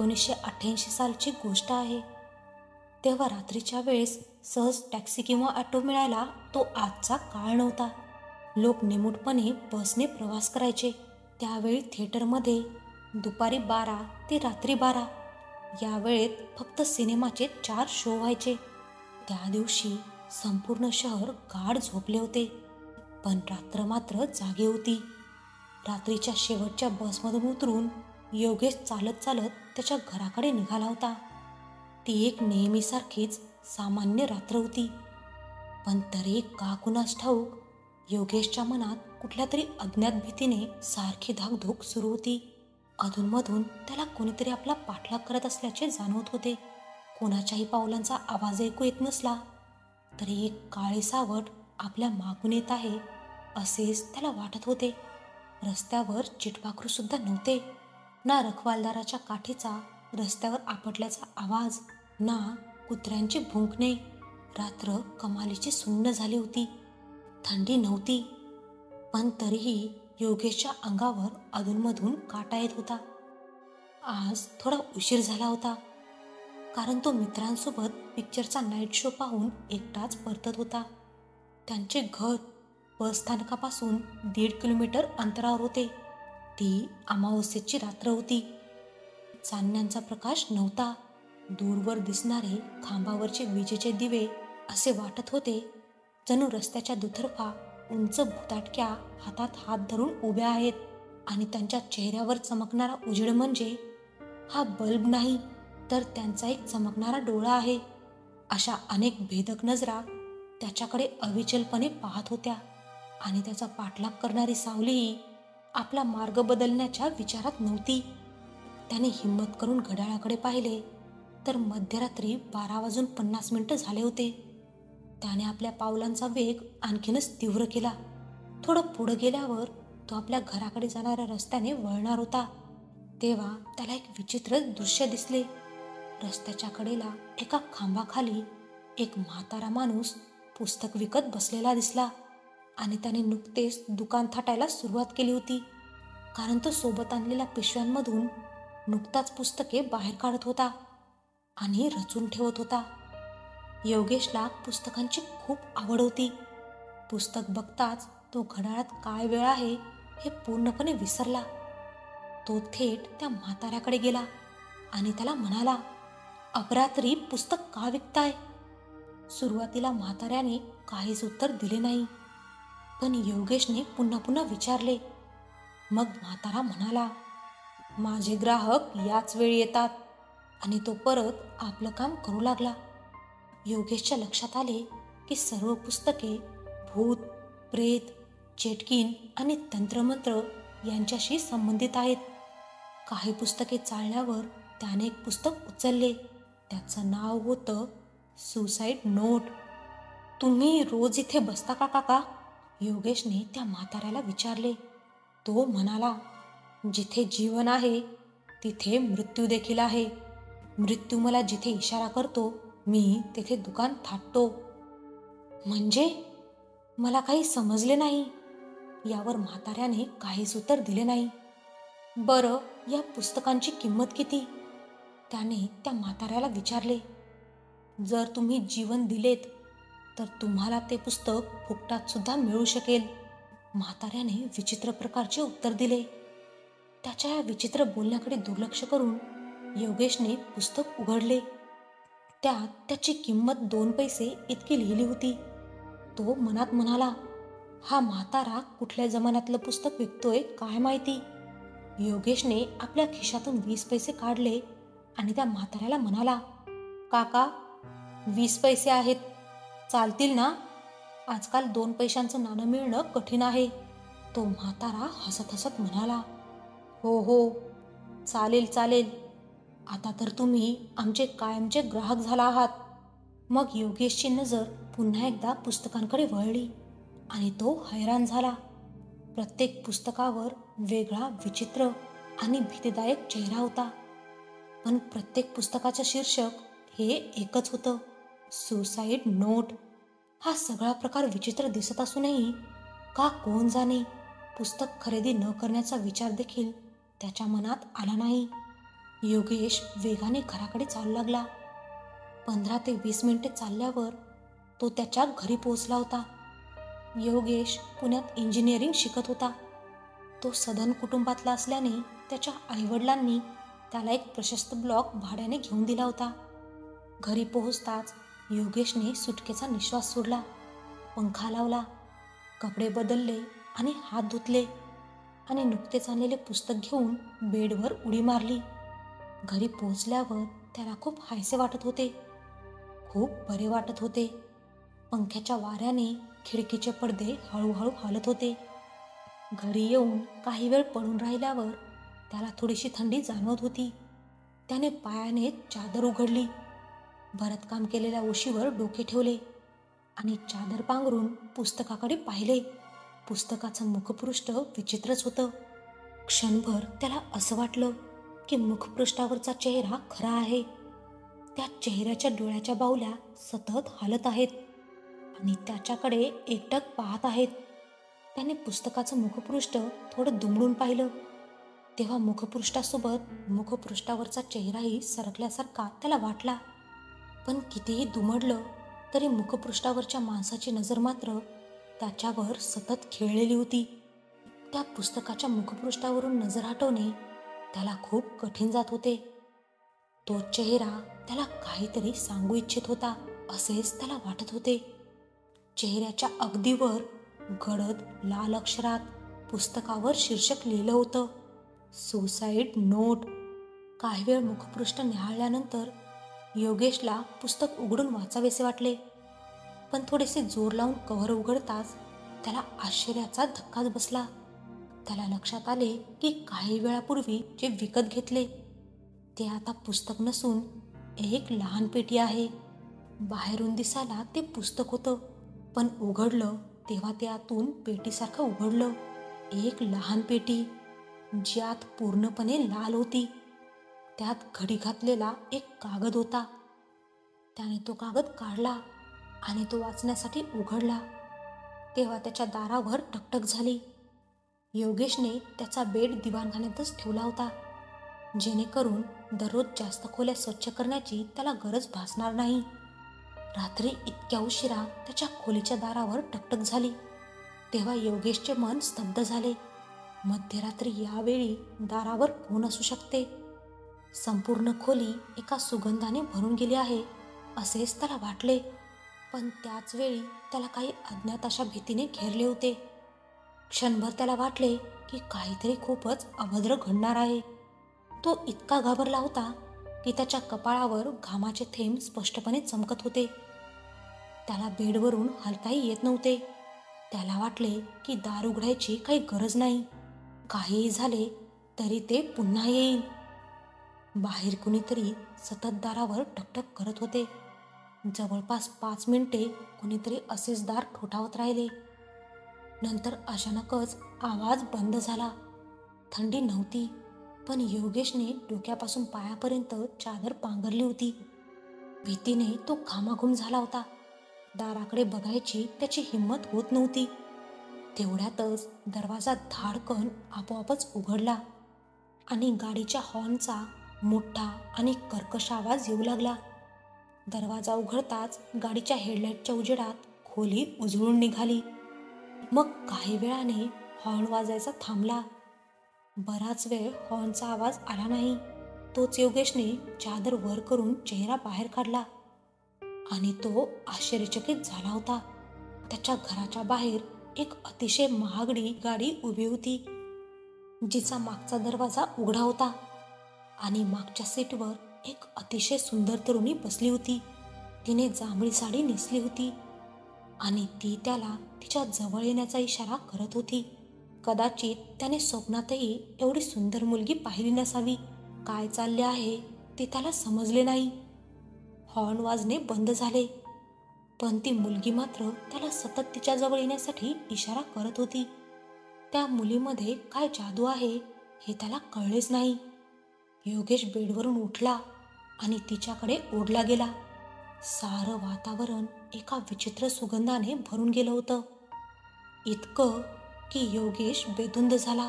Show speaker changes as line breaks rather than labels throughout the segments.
1988 सालची गोष्ट आहे. तेव्हा रात्रीच्या वेळेस सहज टॅक्सी किंवा ऑटो मिळायला तो आजचा काळ नव्हता. लोक निमूटपणे बसने प्रवास करायचे. त्यावेळी थिएटरमध्ये दुपारी 12 ते रात्री 12 या वेळेत फक्त सिनेमाचे 4 शो व्हायचे. त्या दिवशी संपूर्ण शहर गाढ झोपले होते, पण रात्र मात्र जागी होती. रात्रीच्या शेवटच्या बसमधून उतरून योगेश चालत चालत त्याच्या घराकडे निघाला होता. ती एक नेहमीसारखीच सामान्य रात्र होती, पण तरी का कुणास ठाऊक योगेशच्या मनात कुठल्या तरी अज्ञात भीतीने सारखी धाकधूक सुरू होती. अधूनमधून त्याला कोणीतरी आपला पाठलाग करत असल्याचे जाणवत होते. कोणाच्याही पावलांचा आवाज ऐकू येत नसला तरी एक काळे सावट आपल्या मागून येत आहे असेच त्याला वाटत होते. रस्त्यावर चिटपाखरू सुद्धा नव्हते, ना रखवालदाराच्या काठीचा रस्त्यावर आपटल्याचा आवाज, ना कुत्र्यांची भुंकणे. रात्र कमालीची सुन्न झाली होती. थंडी नव्हती, पण तरीही योगेशच्या अंगावर अधूनमधून काटा येत होता. आज थोडा उशीर झाला होता, कारण तो मित्रांसोबत पिक्चरचा नाईट शो पाहून एकटाच परतत होता. त्यांचे घर बस स्थानकापासून 1.5 किलोमीटर अंतरावर होते. ती अमावस्येची रात्र होती. चांदण्यांचा प्रकाश नव्हता. दूरवर दिसणारे खांबावरचे विजेचे दिवे असे वाटत होते जणू रस्त्याच्या दुतर्फा उंच भुताटक्या हातात हात धरून उभ्या आहेत, आणि त्यांच्या चेहऱ्यावर चमकणारा उजेड म्हणजे हा बल्ब नाही तर त्यांचा एक चमकणारा डोळा आहे. अशा अनेक भेदक नजरा त्याच्याकडे अविचलपणे पाहत होत्या, आणि त्याचा पाठलाग करणारी सावलीही आपला मार्ग बदलण्याच्या विचारात नव्हती. त्याने हिंमत करून घड्याळाकडे पाहिले तर मध्यरात्री 12:50 झाले होते. त्याने आपल्या पावलांचा वेग आणखीनच तीव्र केला. थोडं पुढे गेल्यावर तो आपल्या घराकडे जाणाऱ्या रस्त्याने वळणार होता, तेव्हा त्याला एक विचित्र दृश्य दिसले. रस्त्याच्या कडेला एका खांबाखाली एक म्हातारा माणूस पुस्तक विकत बसलेला दिसला, आणि त्याने नुकतेच दुकान थाटायला सुरुवात केली होती, कारण तो सोबत आणलेल्या पिशव्यांमधून नुकताच पुस्तके बाहेर काढत होता आणि रचून ठेवत होता. योगेशला पुस्तकांची खूप आवड होती. पुस्तक बघताच तो घड्याळात काय वेळ आहे हे पूर्णपणे विसरला. तो थेट त्या म्हाताऱ्याकडे गेला आणि त्याला म्हणाला, "अपरात्री पुस्तक का विकताय?" सुरुवातीला म्हाताऱ्याने काहीच उत्तर दिले नाही, पण योगेशने पुन्हा पुन्हा विचारले. मग म्हातारा म्हणाला, "माझे ग्राहक याच वेळी येतात." आणि तो परत आपलं काम करू लागला. योगेशच्या लक्षात आले की सर्व पुस्तके भूत, प्रेत, चेटकीन आणि तंत्रमंत्र यांच्याशी संबंधित आहेत. काही पुस्तके चालण्यावर त्याने एक पुस्तक उचलले. त्याचं नाव होतं सुसाईड नोट. "तुम्ही रोज इथे बसता का काका?" योगेशने त्या म्हाताऱ्याला विचारले. तो म्हणाला, "जिथे जीवन आहे तिथे मृत्यू देखील आहे. मृत्यू मला जिथे इशारा करतो मी तेथे दुकान थाटतो." "म्हणजे?" मला काही समजले नाही. यावर म्हाताऱ्याने काहीच उत्तर दिले नाही. "बरं, या पुस्तकांची किंमत किती?" त्याने त्या म्हाताऱ्याला विचारले. "जर तुम्ही जीवन दिलेत तर तुम्हाला ते पुस्तक फुकटात सुद्धा मिळू शकेल." म्हाताऱ्याने विचित्र प्रकारचे उत्तर दिले. त्याच्या या विचित्र बोलण्याकडे दुर्लक्ष करून योगेशने पुस्तक उघडले. त्यात त्याची किंमत 2 पैसे इतकी लिहिली होती. तो मनात म्हणाला, हा म्हातारा कुठल्या जमान्यातलं पुस्तक विकतोय काय माहिती. योगेशने आपल्या खिशातून 20 पैसे काढले आणि त्या म्हाताऱ्याला म्हणाला, "काका, 20 पैसे आहेत, चालतील ना? आजकाल 2 पैशांचं नाणं मिळणं कठीण आहे." तो म्हातारा हसत हसत म्हणाला, "हो हो, चालेल चालेल. आता तर तुम्ही आमचे कायमचे ग्राहक झाला आहात." मग योगेशची नजर पुन्हा एकदा पुस्तकांकडे वळली आणि तो हैराण झाला. प्रत्येक पुस्तकावर वेगळा विचित्र आणि भीतीदायक चेहरा होता, पण प्रत्येक पुस्तकाचं शीर्षक हे एकच होतं, सुसाईड नोट. हा सगळा प्रकार विचित्र दिसत असूनही का कोण जाणे, पुस्तक खरेदी न करण्याचा विचार देखील त्याच्या मनात आला नाही. योगेश वेगाने घराकडे चालू लागला. 15 ते 20 मिनिटे चालल्यावर तो त्याच्या घरी पोहोचला होता. योगेश पुण्यात इंजिनिअरिंग शिकत होता. तो सधन कुटुंबातला असल्याने त्याच्या आईवडिलांनी त्याला एक प्रशस्त ब्लॉक भाड्याने घेऊन दिला होता. घरी पोहोचताच योगेशने सुटकेचा निश्वास सोडला, पंखा लावला, कपडे बदलले आणि हात धुतले आणि नुकतेच आणलेले पुस्तक घेऊन बेडवर उडी मारली. घरी पोहोचल्यावर त्याला खूप हायसे वाटत होते, खूप बरे वाटत होते. पंख्याच्या वाऱ्याने खिडकीचे पडदे हळूहळू हलत होते. घरी येऊन काही वेळ पडून राहिल्यावर त्याला थोडीशी थंडी जाणवत होती. त्याने पायाने चादर उघडली, भरतकाम केलेल्या उशीवर डोके ठेवले आणि चादर पांघरून पुस्तकाकडे पाहिले. पुस्तकाचं मुखपृष्ठ विचित्रच होतं. क्षणभर त्याला असं वाटलं की मुखपृष्ठावरचा चेहरा खरा आहे. त्या चेहऱ्याच्या डोळ्याच्या बाहुल्या सतत हालत आहेत आणि त्याच्याकडे एकटक पाहत आहेत. त्याने पुस्तकाचं मुखपृष्ठ थोडं दुमडून पाहिलं, तेव्हा मुखपृष्ठासोबत मुखपृष्ठावरचा चेहराही सरकल्यासारखा त्याला वाटला. पण कितीही दुमडलं तरी मुखपृष्ठावरच्या माणसाची नजर मात्र त्याच्यावर सतत खेळलेली होती. त्या पुस्तकाच्या मुखपृष्ठावरून नजर हटवणे त्याला खूप कठीण जात होते. तो चेहरा त्याला काहीतरी सांगू इच्छित होता असेच त्याला वाटत होते. चेहऱ्याच्या अगदी वर गडद लाल अक्षरात पुस्तकावर शीर्षक लिहिलं होतं, सुसाईड नोट. काही वेळ मुखपृष्ठ निहाळल्यानंतर योगेशला पुस्तक उघडून वाचावेसे वाटले, पण थोडेसे जोर लावून कव्हर उघडताच त्याला आश्चर्याचा धक्काच बसला. त्याला लक्षात आले की काही वेळापूर्वी जे विकत घेतले ते आता पुस्तक नसून एक लहान पेटी आहे. बाहेरून दिसायला ते पुस्तक होतं, पण उघडलं तेव्हा ते आतून पेटीसारखं उघडलं. एक लहान पेटी जी आत पूर्णपणे लाल होती. त्यात घडी घातलेला एक कागद होता. त्याने तो कागद काढला आणि तो वाचण्यासाठी उघडला तेव्हा त्याच्या दारावर टकटक झाली. योगेशने त्याचा बेड दिवाणखान्यातच ठेवला होता, जेणेकरून दररोज जास्त खोल्या स्वच्छ करण्याची त्याला गरज भासणार नाही. रात्री इतक्या उशिरा त्याच्या खोलीच्या दारावर टकटक झाली तेव्हा योगेशचे मन स्तब्ध झाले. मध्यरात्री यावेळी दारावर कोण असू शकते? संपूर्ण खोली एका सुगंधाने भरून गेली आहे असेच त्याला वाटले. पण त्याच वेळी त्याला काही अज्ञात अशा भीतीने घेरले होते. क्षणभर त्याला वाटले की काहीतरी खूपच अभद्र घडणार आहे. तो इतका घाबरला होता की त्याच्या कपाळावर घामाचे थेंब स्पष्टपणे चमकत होते. त्याला बेडवरून हलताही येत नव्हते. त्याला वाटले की दार उघडायची काही गरज नाही, काहीही झाले तरी ते पुन्हा येईल. बाहेर कुणीतरी सतत दारावर टकटक करत होते. जवळपास 5 मिनिटे कुणीतरी असेच दार ठोठावत राहिले. नंतर अचानकच आवाज बंद झाला. थंडी नव्हती, पण योगेशने डोक्यापासून पायापर्यंत चादर पांघरली होती. भीतीने तो घामाघूम झाला होता. दाराकडे बघायची त्याची हिंमत होत नव्हती. तेवढ्यातच दरवाजा धाडकन आपोआपच उघडला आणि गाडीच्या हॉर्नचा मोठा आणि कर्कश आवाज येऊ लागला. दरवाजा उघडताच गाडीच्या हेडलाईटच्या उजेडात खोली उजळून निघाली. मग काही वेळाने हॉर्न वाजायचा थांबला. बराच वेळ हॉर्नचा आवाज आला नाही. तोच योगेशने चादर वर करून चेहरा बाहेर काढला आणि तो आश्चर्यचकित झाला होता. त्याच्या घराच्या बाहेर एक अतिशय महागडी गाडी उभी होती, जिचा मागचा दरवाजा उघडा होता आणि मागच्या सीटवर एक अतिशय सुंदर तरुणी बसली होती. तिने जांभळी साडी नेसली होती आणि ती त्याला तिच्या जवळ येण्याचा इशारा करत होती. कदाचित त्याने स्वप्नातही एवढी सुंदर मुलगी पाहिली नसावी. काय चालले आहे ते त्याला समजले नाही. हॉर्न वाजणे बंद झाले, पण ती मुलगी मात्र त्याला सतत तिच्या जवळ येण्यासाठी इशारा करत होती. त्या मुलीमध्ये काय जादू आहे हे त्याला कळलेच नाही. योगेश बेडवरून उठला आणि तिच्याकडे ओढला गेला. सारं वातावरण एका विचित्र सुगंधाने भरून गेलं होतं. इतकं की योगेश बेधुंद झाला,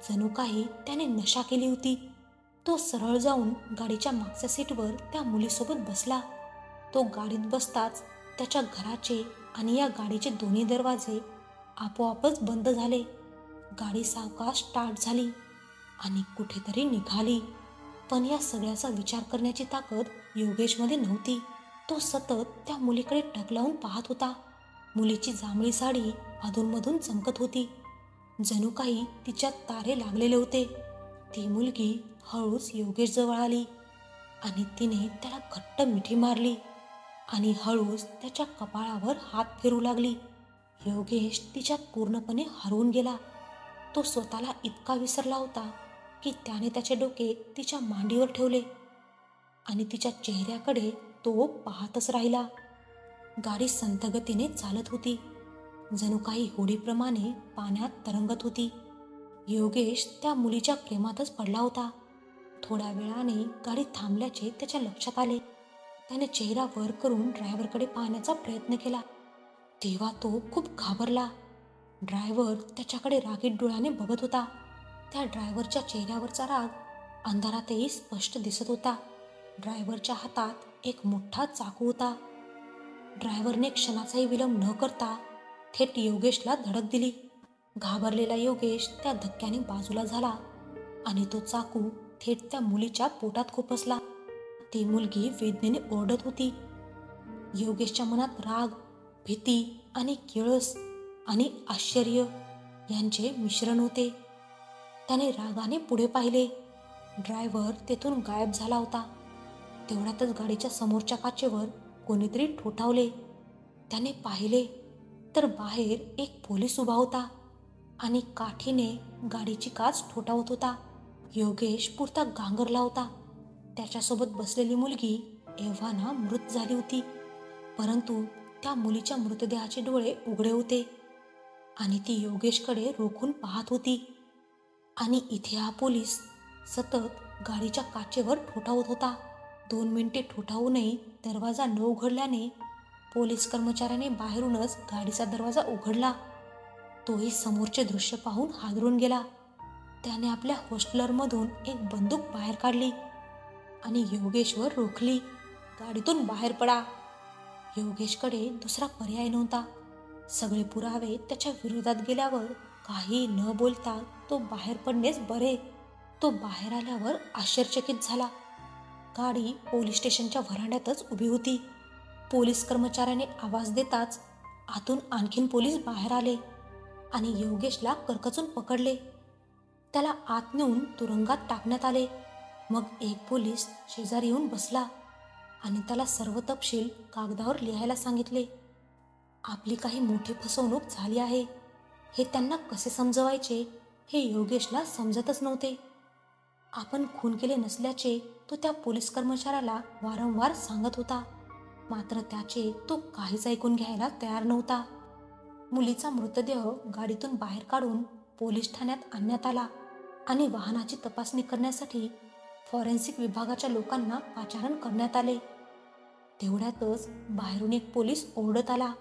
जणू काही त्याने नशा केली होती. तो सरळ जाऊन गाडीच्या मागच्या सीटवर त्या मुलीसोबत बसला. तो गाडीत बसताच त्याच्या घराचे आणि या गाडीचे दोन्ही दरवाजे आपोआपच बंद झाले. गाडी सावकाश स्टार्ट झाली आणि कुठेतरी निघाली. पण या सगळ्याचा विचार करण्याची ताकद योगेशमध्ये नव्हती. तो सतत त्या मुलीकडे टक लावून पाहत होता. मुलीची जांभळी साडी अधूनमधून चमकत होती, जणू काही तिच्यात तारे लागलेले होते. ती मुलगी हळूच योगेश जवळ आली आणि तिने त्याला घट्ट मिठी मारली आणि हळूच त्याच्या कपाळावर हात फिरू लागली. योगेश तिच्यात पूर्णपणे हरवून गेला. तो स्वतःला इतका विसरला होता की त्याने त्याचे डोके तिच्या मांडीवर ठेवले आणि तिच्या चेहऱ्याकडे तो पाहतच राहिला. गाडी संथ गतीने चालत होती, जणू काही होडीप्रमाणे पाण्यात तरंगत होती. योगेश त्या मुलीच्या प्रेमातच पडला होता. थोड्या वेळाने गाडी थांबल्याचे त्याच्या लक्षात आले. त्याने चेहरा वर करून ड्रायव्हरकडे पाहण्याचा प्रयत्न केला, तेव्हा तो खूप घाबरला. ड्रायव्हर त्याच्याकडे रागीट डोळ्याने बघत होता. त्या ड्रायव्हरच्या चेहऱ्यावरचा राग अंधारातही स्पष्ट दिसत होता. ड्रायव्हरच्या हातात एक मोठा चाकू होता. ड्रायव्हरने क्षणाचाही विलंब न करता थेट योगेशला धडक दिली. घाबरलेला योगेश त्या धक्क्याने बाजूला झाला आणि तो चाकू थेट त्या मुलीच्या पोटात खुपसला. ती मुलगी वेदनेने ओरडत होती. योगेशच्या मनात राग, भीती आणि किळस आणि आश्चर्य यांचे मिश्रण होते. त्याने रागाने पुढे पाहिले. ड्रायव्हर तेथून गायब झाला होता. तेवढ्यातच गाडीच्या समोरच्या काचेवर कोणीतरी ठोठावले. त्याने पाहिले तर बाहेर एक पोलीस उभा होता आणि काठीने गाडीची काच ठोठावत होता. योगेश पुरता गांगरला होता. त्याच्यासोबत बसलेली मुलगी एव्हाना मृत झाली होती, परंतु त्या मुलीच्या मृतदेहाचे डोळे उघडे होते आणि ती योगेशकडे रोखून पाहत होती. आणि इथे हा पोलीस सतत गाडीच्या काचेवर ठोठावत होता. 2 मिनिटे ठोठावूनही दरवाजा न उघडल्याने पोलीस कर्मचाऱ्याने बाहेरूनच गाडीचा दरवाजा उघडला. तोही समोरचे दृश्य पाहून हादरून गेला. त्याने आपल्या होस्टलरमधून एक बंदूक बाहेर काढली आणि योगेशवर रोखली. गाडीतून बाहेर पडा. योगेशकडे दुसरा पर्याय नव्हता. सगळे पुरावे त्याच्या विरोधात गेल्यावर काही न बोलता तो बाहेर पडणेच बरे. तो बाहेर आल्यावर आश्चर्यचकित झाला. गाडी पोलीस स्टेशनच्या व्हरांड्यातच उभी होती. पोलीस कर्मचाऱ्याने आवाज देताच आतून आणखीन पोलीस बाहेर आले आणि योगेशला करकचून पकडले. त्याला आत नेऊन तुरुंगात टाकण्यात आले. मग एक पोलीस शेजारी येऊन बसला आणि त्याला सर्व तपशील कागदावर लिहायला सांगितले. आपली काही मोठी फसवणूक झाली आहे हे त्यांना कसे समजवायचे हे योगेशला समजतच नव्हते. आपण खून केले नसल्याचे तो त्या पोलीस कर्मचाऱ्याला वारंवार सांगत होता, मात्र त्याचे तो काहीच ऐकून घ्यायला तयार नव्हता. मुलीचा मृतदेह गाडीतून बाहेर काढून पोलीस ठाण्यात आणण्यात आला आणि वाहनाची तपासणी करण्यासाठी फॉरेन्सिक विभागाच्या लोकांना पाचारण करण्यात आले. तेवढ्यातच बाहेरून एक पोलीस ओरडत आला,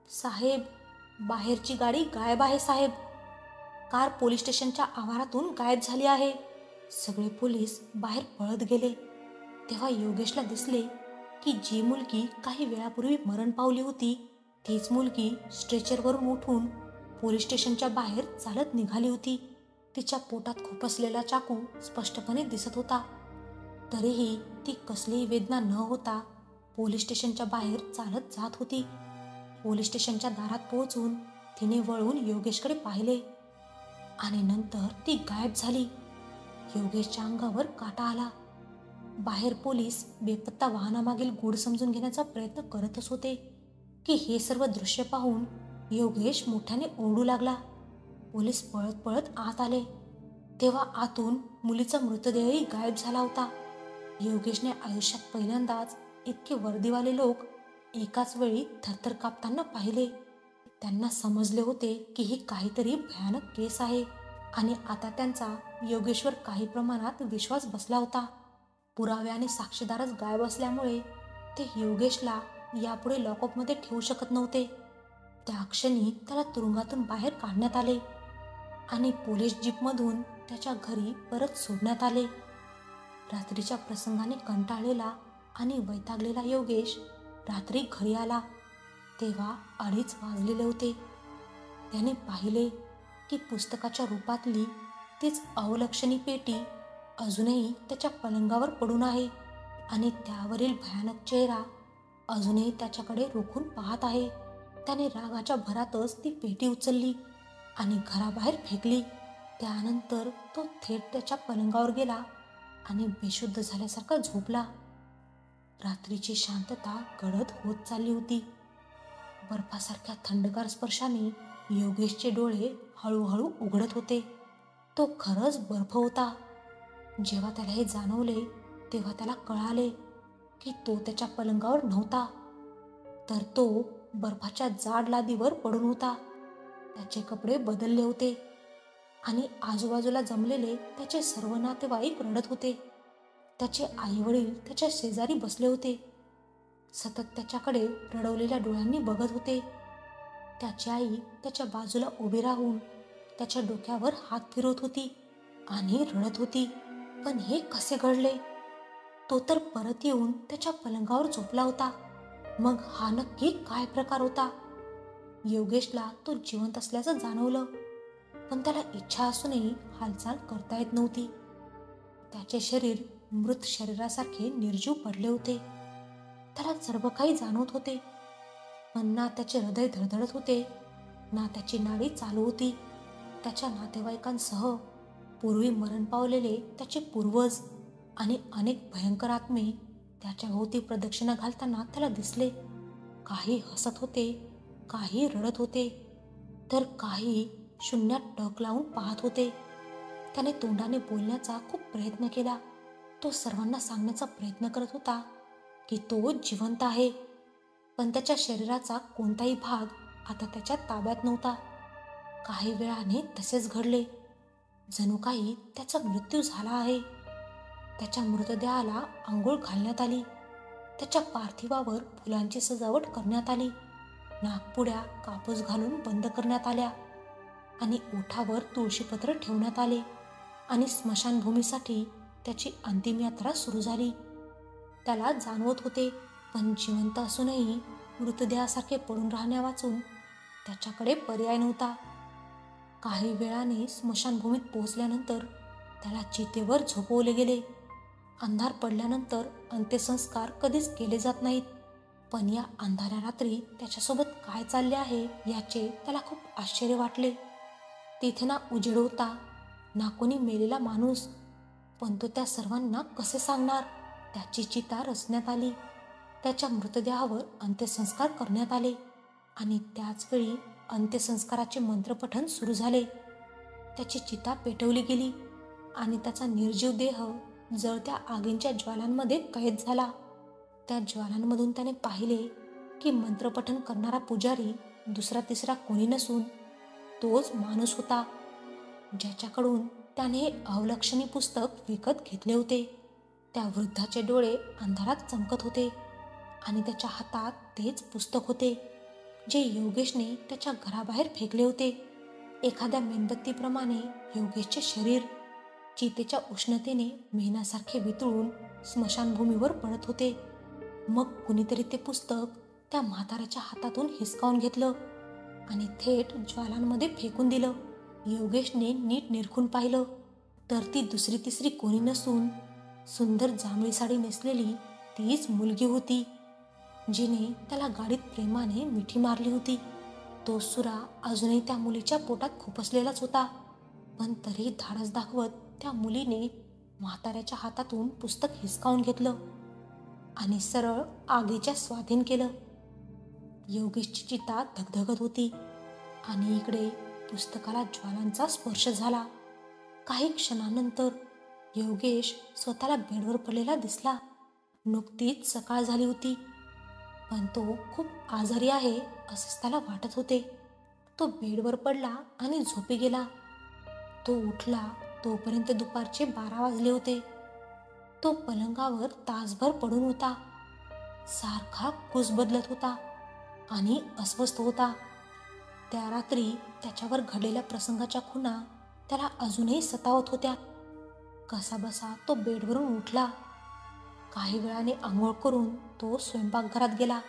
साहेब, बाहेरची गाडी गायब आहे साहेब. कार पोलीस स्टेशनच्या आवारातून गायब झाली आहे. सगळे पोलीस बाहेर पळत गेले. तेव्हा योगेशला दिसले की जी मुलगी काही वेळापूर्वी मरण पावली होती तीच मुलगी स्ट्रेचरवरून उठून पोलीस स्टेशनच्या बाहेर चालत निघाली होती. तिच्या पोटात खुपसलेला चाकू स्पष्टपणे दिसत होता. तरीही ती कसलीही वेदना न होता पोलीस स्टेशनच्या बाहेर चालत जात होती. पोलीस स्टेशनच्या दारात पोहोचून तिने वळून योगेशकडे पाहिले आणि नंतर ती गायब झाली. योगेशच्या अंगावर काटा आला. बाहेर पोलीस बेपत्ता वाहनामागील गूढ समजून घेण्याचा प्रयत्न करतच होते की हे सर्व दृश्य पाहून योगेश मोठ्याने ओरडू लागला. पोलीस पळत पळत आत आले तेव्हा आतून मुलीचा मृतदेहही गायब झाला होता. योगेशने आयुष्यात पहिल्यांदाच इतके वर्दीवाले लोक एकाच वेळी थरथर कापताना पाहिले. त्यांना समजले होते की ही काहीतरी भयानक केस आहे आणि आता त्यांचा योगेशवर काही प्रमाणात विश्वास बसला होता. पुरावे आणि साक्षीदारच गायब असल्यामुळे ते योगेशला यापुढे लॉकअपमध्ये ठेवू शकत नव्हते. त्या क्षणी त्याला तुरुंगातून बाहेर काढण्यात आले आणि पोलीस जीपमधून त्याच्या घरी परत सोडण्यात आले. रात्रीच्या प्रसंगाने कंटाळलेला आणि वैतागलेला योगेश रात्री घरी आला तेव्हा 2:30 वाजलेले होते. त्याने पाहिले की पुस्तकाच्या रूपातली तीच अवलक्षणी पेटी अजूनही त्याच्या पलंगावर पडून आहे आणि त्यावरील भयानक चेहरा अजूनही त्याच्याकडे रोखून पाहत आहे. त्याने रागाच्या भरातच ती पेटी उचलली आणि घराबाहेर फेकली. त्यानंतर तो थेट त्याच्या पलंगावर गेला आणि बेशुद्ध झाल्यासारखा झोपला. रात्रीची शांतता गडद होत चालली होती. बर्फासारख्या थंडगार स्पर्शाने योगेशचे डोळे हळूहळू उघडत होते. तो खरंच बर्फ होता. जेव्हा त्याला हे जाणवले तेव्हा त्याला कळाले की तो त्याच्या पलंगावर नव्हता, तर तो बर्फाच्या जाड लादीवर पडून होता. त्याचे कपडे बदलले होते आणि आजूबाजूला जमलेले त्याचे सर्व नातेवाईक रडत होते. त्याचे आईवडील त्याच्या शेजारी बसले होते, सतत त्याच्याकडे रडवलेल्या डोळ्यांनी बघत होते. त्याची आई त्याच्या बाजूला उभी राहून त्याच्या डोक्यावर हात फिरवत होती आणि रडत होती. पण हे कसे घडले? तो तर परत येऊन त्याच्या पलंगावर झोपला होता. मग हा नक्की काय प्रकार होता? योगेशला तो जिवंत असल्याचं जाणवलं, पण त्याला इच्छा असूनही हालचाल करता येत नव्हती. त्याचे शरीर मृत शरीरासारखे निर्जीव पडले होते. त्याला सर्व काही जाणवत होते, पण ना त्याचे हृदय धडधडत होते, ना त्याची नाडी चालू होती. त्याच्या नातेवाईकांसह पूर्वी मरण पावलेले त्याचे पूर्वज आणि अनेक भयंकर आत्मे त्याच्या भोवती प्रदक्षिणा घालताना त्याला दिसले. काही हसत होते, काही रडत होते, तर काही शून्यात टक लावून पाहत होते. त्याने तोंडाने बोलण्याचा खूप प्रयत्न केला. तो सर्वांना सांगण्याचा प्रयत्न करत होता की तो जिवंत आहे, पण त्याच्या शरीराचा कोणताही भाग आता त्याच्या ताब्यात नव्हता. काही वेळाने तसेच घडले, जणू काही त्याचा मृत्यू झाला आहे. त्याच्या मृतदेहाला आंघोळ घालण्यात आली. त्याच्या पार्थिवावर फुलांची सजावट करण्यात आली. नागपुड्या कापूस घालून बंद करण्यात आल्या आणि ओठावर तुळशीपत्र ठेवण्यात आले आणि स्मशानभूमीसाठी त्याची अंतिम यात्रा सुरू झाली. त्याला जाणवत होते, पण जिवंत असूनही मृतदेहासारखे पडून राहण्या वाचून त्याच्याकडे पर्याय नव्हता. काही वेळाने स्मशानभूमीत पोहोचल्यानंतर त्याला चितेवर झोपवले गेले. अंधार पडल्यानंतर अंत्यसंस्कार कधीच केले जात नाहीत, पण या अंधाऱ्या रात्री त्याच्यासोबत काय चालले आहे याचे त्याला खूप आश्चर्य वाटले. तिथे ना उजेड होता, ना कोणी मेलेला माणूस, पण तो त्या सर्वांना कसे सांगणार? त्याची चिता रचण्यात आली, त्याच्या मृतदेहावर अंत्यसंस्कार करण्यात आले आणि त्याचवेळी अंत्यसंस्काराचे मंत्रपठण सुरू झाले. त्याची चिता पेटवली गेली आणि त्याचा निर्जीव देह जळत्या आगींच्या ज्वालांमध्ये कैद झाला. त्या ज्वालांमधून त्याने पाहिले की मंत्रपठण करणारा पुजारी दुसरा तिसरा कोणी नसून तोच माणूस होता, ज्याच्याकडून त्याने हे अवलक्षणी पुस्तक विकत घेतले होते. त्या वृद्धाचे डोळे अंधारात चमकत होते आणि त्याच्या हातात तेच पुस्तक होते जे योगेशने त्याच्या घराबाहेर फेकले होते. एखाद्या मेणबत्तीप्रमाणे योगेशचे शरीर चितेच्या उष्णतेने मेणासारखे वितळून स्मशानभूमीवर पडत होते. मग कुणीतरी ते पुस्तक त्या म्हाताऱ्याच्या हातातून हिसकावून घेतलं आणि थेट ज्वालांमध्ये फेकून दिलं. योगेशने नीट निरखून पाहिलं तर ती दुसरी तिसरी कोणी नसून सुंदर जांभळी साडी नेसलेली तीच मुलगी होती, जिने त्याला गाडीत प्रेमाने मिठी मारली होती. तो सुरा अजूनही त्या मुलीच्या पोटात खुपसलेलाच होता, पण तरीही धाडस दाखवत त्या मुलीने म्हाताऱ्याच्या हातातून पुस्तक हिसकावून घेतलं आणि सरळ आगीच्या स्वाधीन केलं. योगेशची चिता धगधगत होती आणि इकडे पुस्तकाला ज्वालांचा स्पर्श झाला. काही क्षणानंतर योगेश स्वतःला बेडवर पडलेला दिसला. नुकतीच सकाळ झाली होती, पण तो खूप आजारी आहे असेच त्याला वाटत होते. तो बेडवर पडला आणि झोपी गेला. तो उठला तोपर्यंत दुपारचे 12 वाजले होते. तो पलंगावर तासभर पडून होता. सारखा कूस बदलत होता आणि अस्वस्थ होता. त्या रात्री त्याच्यावर घडलेल्या प्रसंगाच्या खुणा त्याला अजूनही सतावत होत्या. कसाबसा तो बेडवरून उठला. काही वेळाने आंघोळ करून तो स्वयंपाकघरात गेला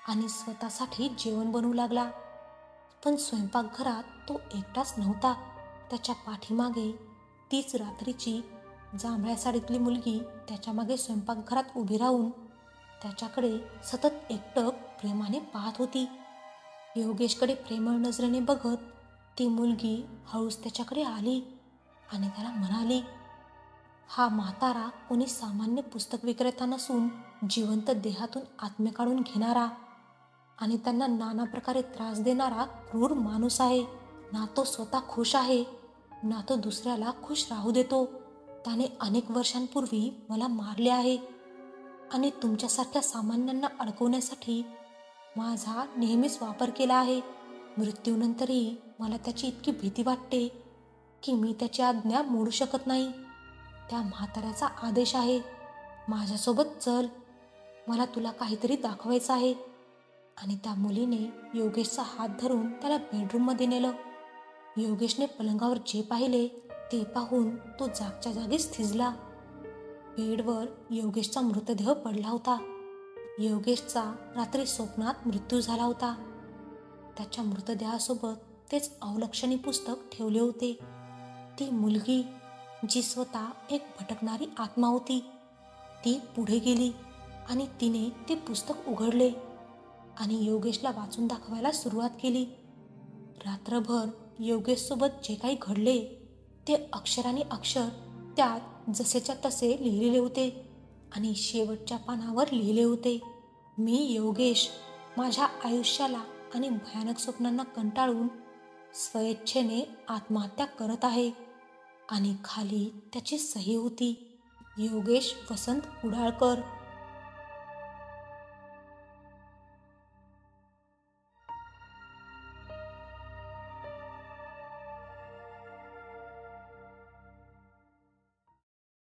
आणि स्वतःसाठी जेवण बनवू लागला. पण स्वयंपाकघरात तो एकटाच नव्हता. त्याच्या पाठीमागे तीच रात्रीची जांभळ्या साडीतली मुलगी त्याच्या मागे स्वयंपाकघरात उभी राहून त्याच्याकडे सतत एकटक प्रेमाने पाहत होती. योगेशकडे प्रेमळ नजरेने बघत ती मुलगी हळूच त्याच्याकडे आली आणि त्याला म्हणाली, हा म्हातारा कोणी सामान्य पुस्तक विक्रेता नसून जिवंत देहातून आत्मे काढून घेणारा आणि त्यांना नाना प्रकारे त्रास देणारा क्रूर माणूस आहे. ना तो स्वतः खुश आहे ना तो दुसऱ्याला खुश राहू देतो. त्याने अनेक वर्षांपूर्वी मला मारले आहे आणि तुमच्यासारख्या सामान्यांना अडकवण्यासाठी माझा नेहमीच वापर केला आहे. मृत्यूनंतरही मला त्याची इतकी भीती वाटते की मी त्याची आज्ञा मोडू शकत नाही. त्या म्हाताऱ्याचा आदेश आहे, माझ्यासोबत चल, मला तुला काहीतरी दाखवायचं आहे. आणि त्या मुलीने योगेशचा हात धरून त्याला बेडरूममध्ये नेलं. योगेशने पलंगावर जे पाहिले ते पाहून तो जागच्या जागीच थिजला. बेडवर योगेशचा मृतदेह पडला होता. योगेशचा रात्री स्वप्नात मृत्यू झाला होता. त्याच्या मृतदेहासोबत तेच अवलक्षणी पुस्तक ठेवले होते. ती मुलगी जी स्वतः एक भटकणारी आत्मा होती, ती पुढे गेली आणि तिने ते पुस्तक उघडले आणि योगेशला वाचून दाखवायला सुरुवात केली. रात्रभर योगेशसोबत जे काही घडले ते अक्षराने अक्षर त्यात जसेच्या तसे लिहिलेले होते आणि शेवटच्या पानावर लिहिले होते, मी योगेश माझ्या आयुष्याला आणि भयानक स्वप्नांना कंटाळून स्वेच्छेने आत्महत्या करत आहे. आणि खाली त्याची सही होती, योगेश वसंत कुडाळकर.